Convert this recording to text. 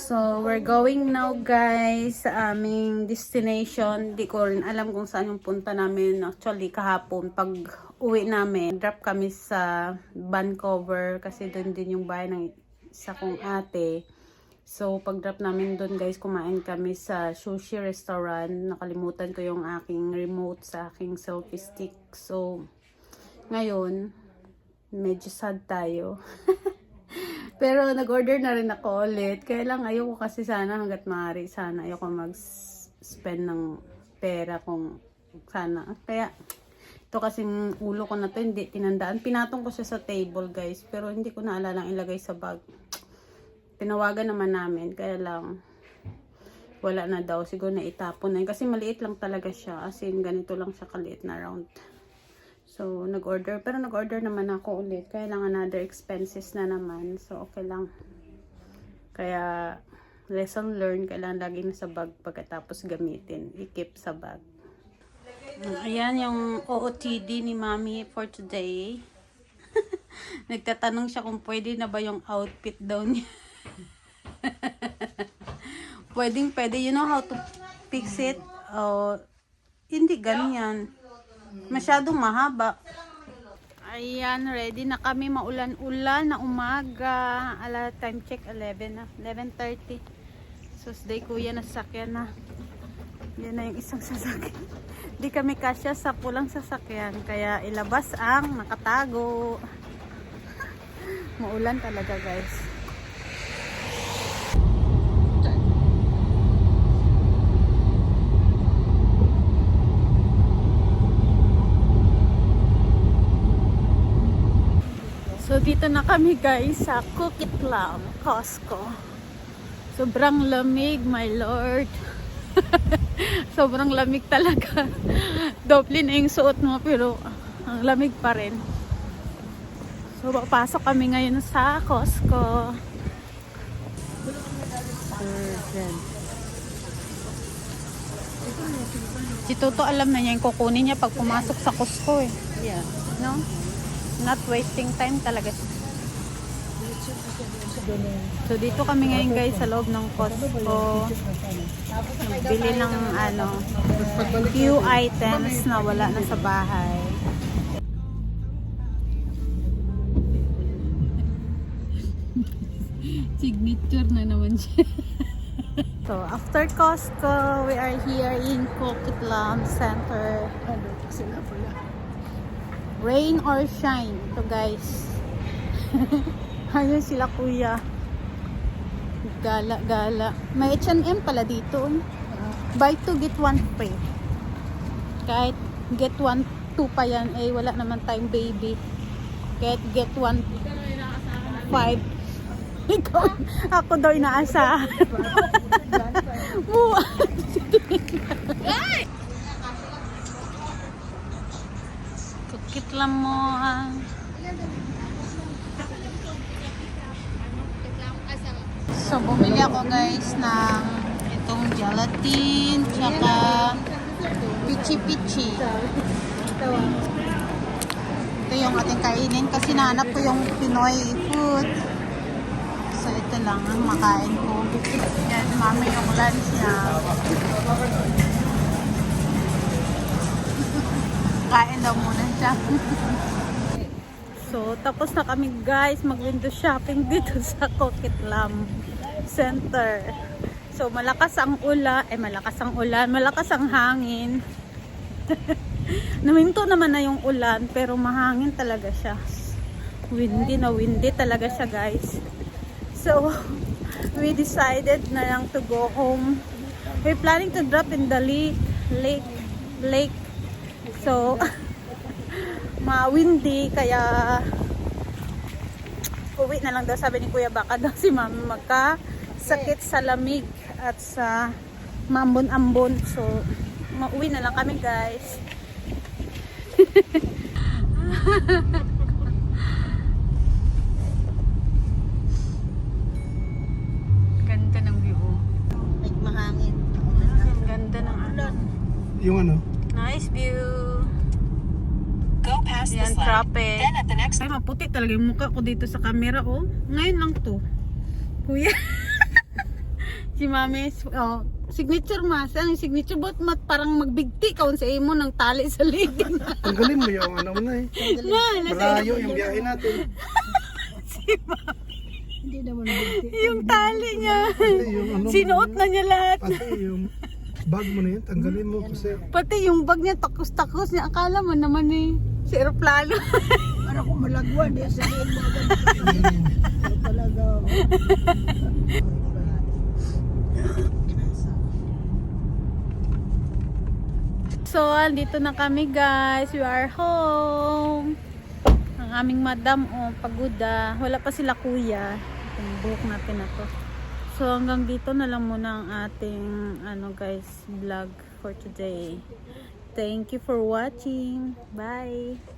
So, we're going now guys sa aming destination. Di ko rin alam kung saan yung punta namin. Actually, kahapon pag uwi namin, drop kami sa Vancouver kasi doon din yung bahay ng isa kong ate. So, pag drop namin doon guys, kumain kami sa sushi restaurant. Nakalimutan ko yung aking remote sa aking selfie stick. So, ngayon, medyo sad tayo. Pero nag-order na rin ako ulit. Kaya lang ayoko kasi sana hanggat maaari. Sana ayoko mag-spend ng pera kung sana. Kaya ito kasing ulo ko na to hindi tinandaan. Pinatong ko siya sa table guys. Pero hindi ko naalalang ilagay sa bag. Tinawagan naman namin. Kaya lang wala na daw. Siguro na itapon na yun. Kasi maliit lang talaga siya. As in ganito lang siya kaliit na round. So, nag-order. Pero nag-order naman ako ulit. Kaya lang another expenses na naman. So, okay lang. Kaya, lesson learned. Kailangan lagi na sa bag pagkatapos gamitin. I-keep sa bag. Ayan yung OOTD ni Mami for today. Nagtatanong siya kung pwede na ba yung outfit daw niya. Pwede. You know how to fix it? Hindi ganyan. Masyadong mahaba. Ayan, ready na kami. Maulan-ulan na umaga. Time check 11 na. 11:30. So, day kuya nasakyan na. Yan na yung isang sasakyan. Di kami kasya sa pulang sasakyan. Kaya ilabas ang nakatago. Maulan talaga guys. So, dito na kami guys sa Coquitlam, Costco. Sobrang lamig, my lord. Sobrang lamig talaga. Doble na yung suot mo pero ang lamig pa rin. So, papasok kami ngayon sa Costco. Si Toto alam na niya yung kukunin niya pag pumasok sa Costco eh. Yeah. No? Not wasting time talaga. So dito kami ngayon guys sa loob ng Costco. Bili ng few items na wala na sa bahay. Signature na naman siya. So after Costco, we are here in Coquitlam Center. Rain or shine. Ito guys. Ayun sila kuya. Gala. May H&M pala dito. Buy 2 get 1 free. Kahit get 1, 2 pa yan. Eh wala naman tayong baby. Kahit get 1, 5. Ikaw, ako daw inaasahan. Mua. Kukit lang mo So, bumili ako guys ng itong gelatin tsaka pichi-pichi. Ito yung ating kainin kasi nahanap ko yung Pinoy food. So, ito lang ang makain ko. Yan, mami yung lunch niya. Kain daw muna siya. So, tapos na kami guys mag-window shopping dito sa Coquitlam Center. So, malakas ang ulan, malakas ang hangin. Naminto naman na yung ulan, pero mahangin talaga siya. Windy talaga siya guys. So, we decided na lang to go home. We're planning to drop in the lake. So, ma-windy kaya uwi na lang daw sabi ni kuya, baka daw si mami magkasakit sa lamig at sa maambon-ambon. So, mauwi na lang kami guys. Ganda ng view. Like mahangin. Ganda ng Yung ano? nice view. Go past Yan, this lamp. traffic. Then at the next Ay, maputi talaga yung mukha ko dito sa camera, oh. Ngayon lang to. Kuya. Si Mami, oh, signature mas. Ang signature bot mat parang magbigti kaon sa imo ng tali sa ligid. Tanggalin mo yung ano mo na eh. Malayo yung biyahe natin. Hindi naman bigti. Yung tali niya. Yung ano mo Sinuot na niya lahat. Pati yung bag mo na yun, tanggalin mo kasi. Pati yung bag niya takos-takos niya. Akala mo naman eh, si aeroplano. Para kung malagwan, di sabihin mo agad. Talaga. So, andito na kami guys. We are home. Ang aming madam, oh, pagoda. Wala pa sila kuya. Itong buhok natin na to. So, hanggang dito na lang muna ang ating, ano guys, vlog for today. Thank you for watching. Bye!